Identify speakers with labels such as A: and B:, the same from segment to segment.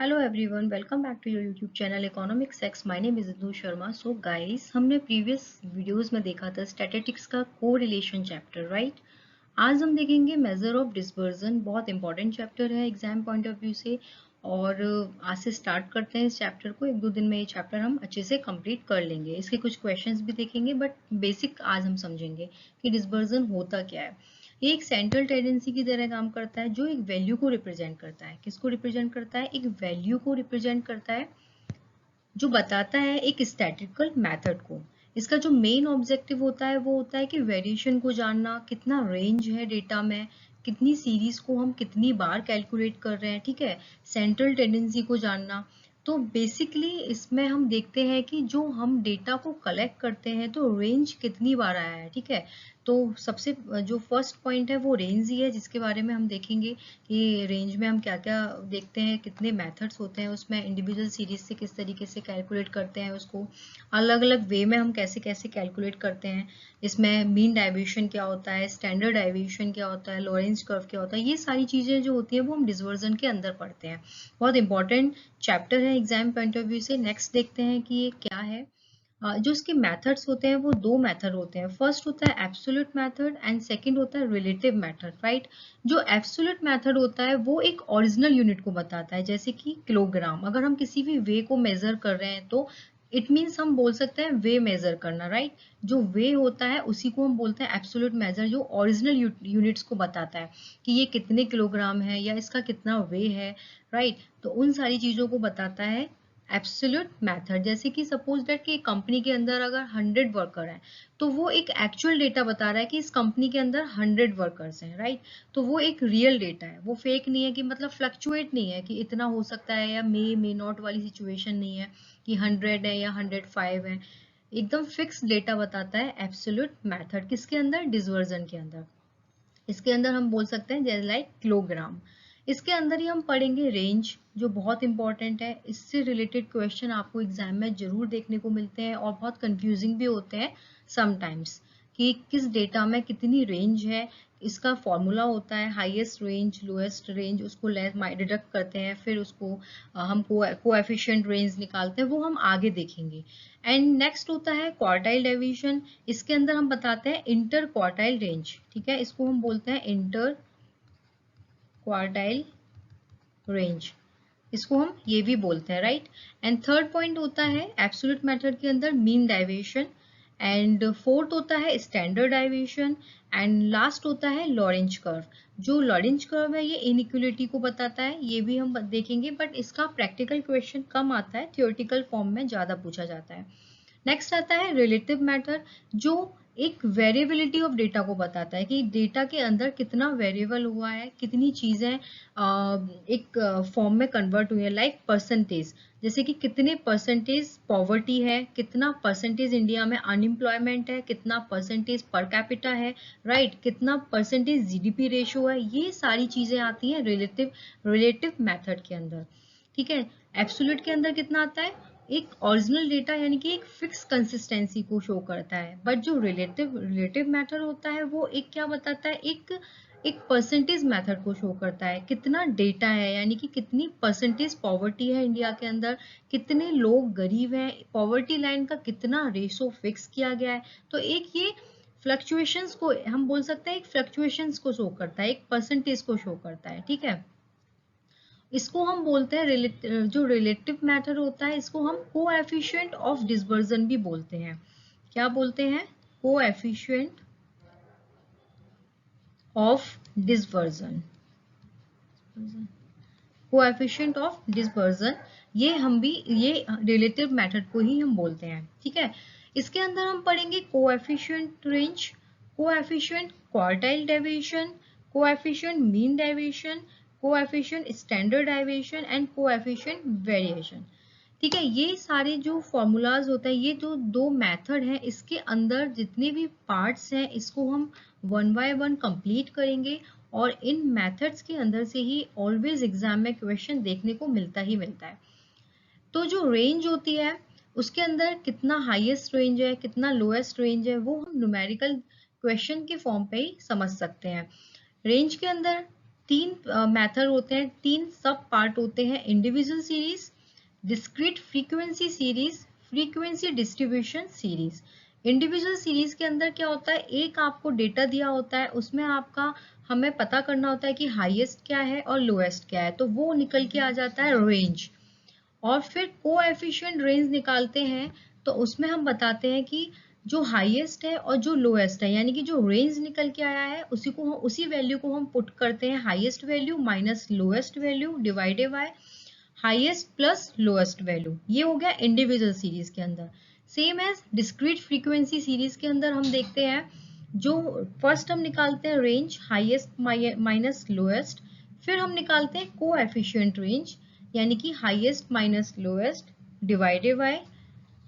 A: Hello everyone, welcome back to your YouTube channel economics X. My name is Indu Sharma. So guys, हमने previous videos में देखा था statistics का correlation chapter, right. आज हम देखेंगे मेजर ऑफ डिस्पर्जन। बहुत इंपॉर्टेंट चैप्टर है एग्जाम पॉइंट ऑफ व्यू से, और आज से स्टार्ट करते हैं इस चैप्टर को। एक दो दिन में ये चैप्टर हम अच्छे से कंप्लीट कर लेंगे। इसके कुछ क्वेश्चंस भी देखेंगे, बट बेसिक आज हम समझेंगे कि डिस्पर्जन होता क्या है। ये एक सेंट्रल टेंडेंसी की तरह काम करता है, जो एक वैल्यू को रिप्रेजेंट करता है। किसको रिप्रेजेंट करता है? एक वैल्यू को रिप्रेजेंट करता है, जो बताता है एक स्टैटिस्टिकल मेथड को। इसका जो मेन ऑब्जेक्टिव होता है वो होता है कि वेरिएशन को जानना, कितना रेंज है डेटा में, कितनी सीरीज को हम कितनी बार कैलकुलेट कर रहे हैं, ठीक है, सेंट्रल टेंडेंसी को जानना। तो बेसिकली इसमें हम देखते हैं कि जो हम डेटा को कलेक्ट करते हैं तो रेंज कितनी बार आया है, ठीक है। तो सबसे जो फर्स्ट पॉइंट है वो रेंज ही है, जिसके बारे में हम देखेंगे कि रेंज में हम क्या क्या देखते हैं, कितने मेथड्स होते हैं उसमें, इंडिविजुअल सीरीज से किस तरीके से कैलकुलेट करते हैं उसको, अलग अलग वे में हम कैसे कैसे कैलकुलेट करते हैं। इसमें मीन डाइवर्शन क्या होता है, स्टैंडर्ड डाइवर्शन क्या होता है, लॉरेंज कर्व क्या होता है, ये सारी चीज़ें जो होती है वो हम डिस्पर्जन के अंदर पढ़ते हैं। बहुत इंपॉर्टेंट चैप्टर है एग्जाम पॉइंट ऑफ व्यू से। नेक्स्ट देखते हैं कि ये क्या है। जो इसके मेथड्स होते हैं वो दो मेथड होते हैं। फर्स्ट होता है एब्सोल्यूट मेथड एंड सेकंड होता है रिलेटिव मेथड, राइट। जो एब्सोल्यूट मेथड होता है वो एक ओरिजिनल यूनिट को बताता है, जैसे कि किलोग्राम। अगर हम किसी भी वे को मेजर कर रहे हैं तो इट मीन्स हम बोल सकते हैं वे मेजर करना, राइट। जो वे होता है उसी को हम बोलते हैं एब्सोल्यूट मेजर, जो ओरिजिनल यूनिट्स को बताता है कि ये कितने किलोग्राम है या इसका कितना वे है, राइट। तो उन सारी चीजों को बताता है एब्सोल्यूट मेथड। जैसे कि सपोज दैट कि कंपनी के अंदर अगर 100 वर्कर हैं, तो वो एक एक्चुअल डेटा बता रहा है कि इस कंपनी के अंदर 100 वर्कर्स हैं, राइट। तो वो एक रियल डेटा है, वो फेक नहीं है, कि मतलब फ्लक्चुएट नहीं है कि इतना हो सकता है या मे नॉट वाली सिचुएशन नहीं है कि 100 है या 105 है। एकदम फिक्स डेटा बताता है एब्सोल्यूट मेथड। किसके अंदर? डिस्पर्जन के अंदर। इसके अंदर हम बोल सकते हैं जैसे लाइक किलोग्राम। इसके अंदर ही हम पढ़ेंगे रेंज, जो बहुत इंपॉर्टेंट है। इससे रिलेटेड क्वेश्चन आपको एग्जाम में जरूर देखने को मिलते हैं और बहुत कंफ्यूजिंग भी होते हैं समटाइम्स, कि किस डेटा में कितनी रेंज है। इसका फॉर्मूला होता है हाईएस्ट रेंज, लोएस्ट रेंज, उसको डिडक्ट करते हैं, फिर उसको हम कोएफिशिएंट रेंज निकालते हैं, वो हम आगे देखेंगे। एंड नेक्स्ट होता है क्वार्टाइल डेविएशन। इसके अंदर हम बताते हैं इंटर क्वार्टाइल रेंज, ठीक है, इसको हम बोलते हैं इंटर क्वार्टाइल रेंज, इसको हम ये भी बोलते हैं, राइट। एंड थर्ड पॉइंट होता है एब्सोल्यूट मेथड के अंदर मीन डाइवर्शन, एंड फोर्थ होता है स्टैंडर्ड डाइवर्शन, एंड लास्ट होता है लॉरेंज कर्व। जो लॉरेंज कर्व है ये इनइक्वालिटी को बताता है, ये भी हम देखेंगे, बट इसका प्रैक्टिकल क्वेश्चन कम आता है, थियोरेटिकल फॉर्म में ज्यादा पूछा जाता है। नेक्स्ट आता है रिलेटिव मैटर, जो एक वेरिएबिलिटी ऑफ डेटा को बताता है कि डेटा के अंदर कितना वेरिएबल हुआ है, कितनी चीजें एक फॉर्म में कन्वर्ट हुई है, लाइक परसेंटेज। जैसे कि कितने परसेंटेज पॉवर्टी है, कितना परसेंटेज इंडिया में अनएम्प्लॉयमेंट है, कितना परसेंटेज पर कैपिटा है, राइट, कितना परसेंटेज जीडीपी रेशियो है। ये सारी चीजें आती हैं रिलेटिव मेथड के अंदर, ठीक है। एब्सोल्यूट के अंदर कितना आता है? एक ओरिजिनल डेटा, यानी कि एक फिक्स कंसिस्टेंसी को शो करता है। बट जो रिलेटिव मैथड होता है वो एक क्या बताता है? एक परसेंटेज मेथड को शो करता है, कितना डेटा है, यानी कि कितनी परसेंटेज पॉवर्टी है इंडिया के अंदर, कितने लोग गरीब हैं, पॉवर्टी लाइन का कितना रेशो फिक्स किया गया है। तो एक ये फ्लक्चुएशंस को हम बोल सकते हैं, एक फ्लक्चुएशंस को शो करता है, एक परसेंटेज को शो करता है, ठीक है। इसको हम बोलते हैं जो रिलेटिव मैटर होता है, इसको हम कोएफिशिएंट ऑफ डिस्पर्जन भी बोलते हैं। क्या बोलते हैं? Coefficient of dispersion, coefficient of dispersion, ये रिलेटिव मेथड को ही हम बोलते हैं, ठीक है। इसके अंदर हम पढ़ेंगे coefficient range, coefficient quartile deviation, coefficient mean deviation, coefficient standard deviation and coefficient variation, ठीक है। ये सारे जो फॉर्मूलाज होते हैं, ये जो दो मेथड हैं, इसके अंदर जितने भी पार्ट्स हैं इसको हम वन बाय वन कंप्लीट करेंगे। और इन मेथड्स के अंदर से ही ऑलवेज एग्जाम में क्वेश्चन देखने को मिलता ही मिलता है। तो जो रेंज होती है उसके अंदर कितना हाईएस्ट रेंज है, कितना लोएस्ट रेंज है, वो हम न्यूमेरिकल क्वेश्चन के फॉर्म पे ही समझ सकते हैं। रेंज के अंदर तीन मेथड होते हैं, तीन सब पार्ट होते हैं, individual series, discrete frequency series, frequency distribution series. Individual series के अंदर क्या होता है, एक आपको डेटा दिया होता है, उसमें आपका हमें पता करना होता है कि हाईएस्ट क्या है और लोएस्ट क्या है, तो वो निकल के आ जाता है रेंज। और फिर कोएफिशिएंट रेंज निकालते हैं, तो उसमें हम बताते हैं कि जो हाईएस्ट है और जो लोएस्ट है, यानी कि जो रेंज निकल के आया है उसी वैल्यू को हम पुट करते हैं, highest value minus lowest value divided by highest plus lowest value. ये हो गया इंडिविजुअल सीरीज के अंदर। Same as discrete frequency series के अंदर हम देखते हैं, जो फर्स्ट हम निकालते हैं रेंज हाईएस्ट माइनस लोएस्ट, फिर हम निकालते हैं कोएफिशिएंट रेंज, यानी कि highest minus lowest divided by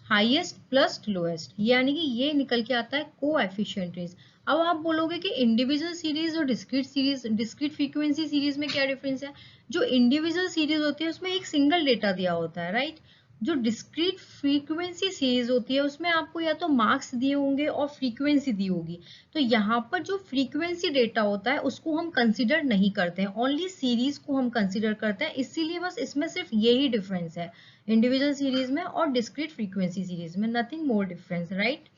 A: highest plus lowest, यानी कि ये निकल के आता है कोएफिशिएंट रेंज। अब आप बोलोगे कि इंडिविजुअल सीरीज और डिस्क्रीट फ्रीक्वेंसी सीरीज में क्या डिफरेंस है। जो इंडिविजुअल सीरीज होती है उसमें एक सिंगल डेटा दिया होता है, राइट। जो डिस्क्रीट फ्रीक्वेंसी सीरीज होती है उसमें आपको या तो मार्क्स दिए होंगे और फ्रीक्वेंसी दी होगी, तो यहाँ पर जो फ्रीक्वेंसी डेटा होता है उसको हम कंसिडर नहीं करते हैं, ओनली सीरीज को हम कंसिडर करते हैं, इसीलिए बस इसमें सिर्फ यही डिफरेंस है इंडिविजुअल सीरीज में और डिस्क्रीट फ्रीक्वेंसी सीरीज में, nothing more difference, right.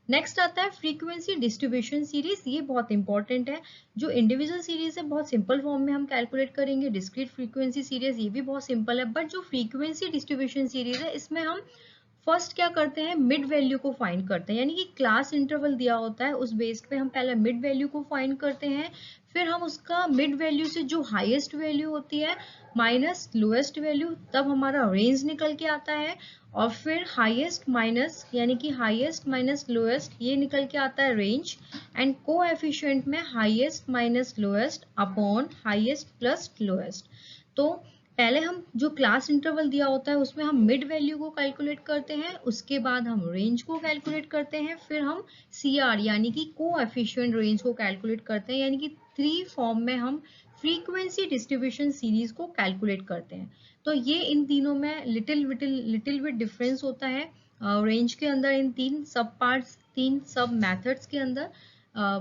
A: Next आता है फ्रीक्वेंसी डिस्ट्रीब्यूशन सीरीज, ये बहुत इंपॉर्टेंट है। जो इंडिविजुअल सीरीज है बहुत सिंपल फॉर्म में हम कैलकुलेट करेंगे, डिस्क्रीट फ्रीक्वेंसी सीरीज ये भी बहुत सिंपल है, बट जो फ्रीक्वेंसी डिस्ट्रीब्यूशन सीरीज है इसमें हम फर्स्ट क्या करते हैं, मिड वैल्यू को फाइंड करते हैं, यानी कि क्लास इंटरवल दिया होता है उस बेस पे हम पहले मिड वैल्यू को फाइंड करते हैं, फिर हम उसका मिड वैल्यू से जो हाईएस्ट वैल्यू होती है माइनस लोएस्ट वैल्यू, तब हमारा रेंज निकल के आता है, और फिर हाईएस्ट माइनस यानी कि हाईएस्ट माइनस लोएस्ट ये निकल के आता है रेंज, एंड कोएफिशिएंट में highest minus lowest upon highest plus lowest. तो पहले हम जो क्लास इंटरवल दिया होता है उसमें हम मिड वैल्यू को कैलकुलेट करते हैं, उसके बाद हम रेंज को कैलकुलेट करते हैं, फिर हम सीआर यानी कि कोएफिशिएंट रेंज को कैलकुलेट करते हैं, यानी कि थ्री फॉर्म में हम फ्रीक्वेंसी डिस्ट्रीब्यूशन सीरीज को कैलकुलेट करते हैं। तो ये इन तीनों में लिटिल बिट डिफरेंस होता है रेंज के अंदर, इन तीन सब पार्ट्स, तीन सब मेथड्स के अंदर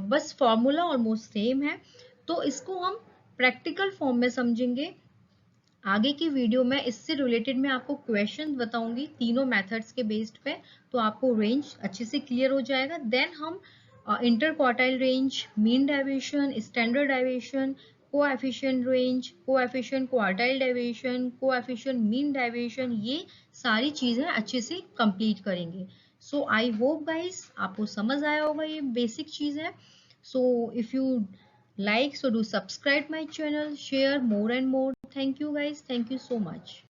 A: बस फॉर्मूला ऑलमोस्ट सेम है। तो इसको हम प्रैक्टिकल फॉर्म में समझेंगे आगे की वीडियो में, इससे रिलेटेड मैं आपको क्वेश्चन बताऊंगी तीनों मेथड्स के बेस्ड पे, तो आपको रेंज अच्छे से क्लियर हो जाएगा। देन हम inter quartile range, mean deviation, standard deviation, coefficient range, coefficient quartile deviation, coefficient mean deviation, ये सारी चीजें अच्छे से कंप्लीट करेंगे। सो आई होप गाइस आपको समझ आया होगा, ये बेसिक चीज है। So if you like, so do subscribe my channel, share more and more. Thank you guys. Thank you so much.